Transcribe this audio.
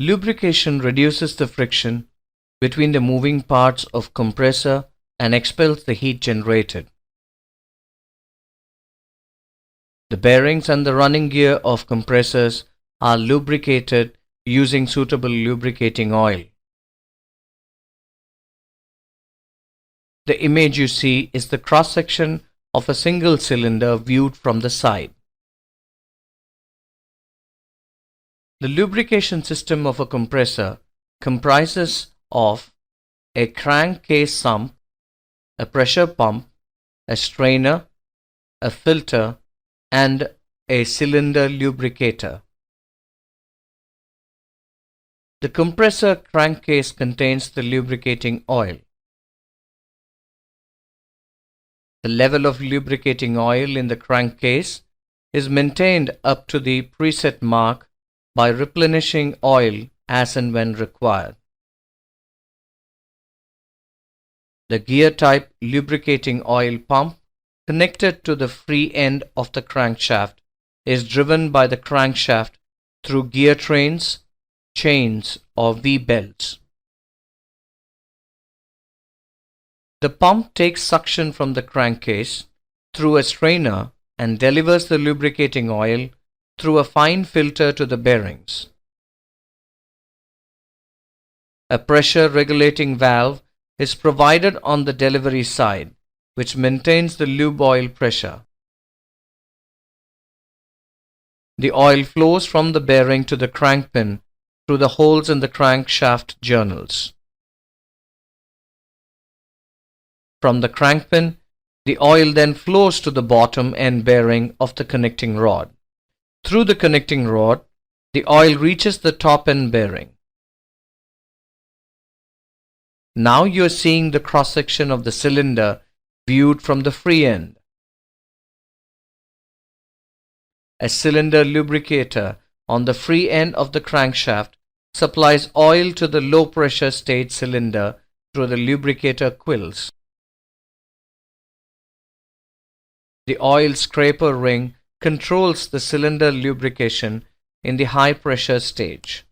Lubrication reduces the friction between the moving parts of compressor and expels the heat generated. The bearings and the running gear of compressors are lubricated using suitable lubricating oil. The image you see is the cross-section of a single cylinder viewed from the side. The lubrication system of a compressor comprises of a crankcase sump, a pressure pump, a strainer, a filter, and a cylinder lubricator. The compressor crankcase contains the lubricating oil. The level of lubricating oil in the crankcase is maintained up to the preset mark by replenishing oil as and when required. The gear type lubricating oil pump connected to the free end of the crankshaft is driven by the crankshaft through gear trains, chains, or V-belts. The pump takes suction from the crankcase through a strainer and delivers the lubricating oil through a fine filter to the bearings. A pressure regulating valve is provided on the delivery side, which maintains the lube oil pressure. The oil flows from the bearing to the crankpin through the holes in the crankshaft journals. From the crankpin, the oil then flows to the bottom end bearing of the connecting rod. Through the connecting rod, the oil reaches the top end bearing. Now you are seeing the cross-section of the cylinder viewed from the free end. A cylinder lubricator on the free end of the crankshaft supplies oil to the low pressure stage cylinder through the lubricator quills. The oil scraper ring controls the cylinder lubrication in the high pressure stage.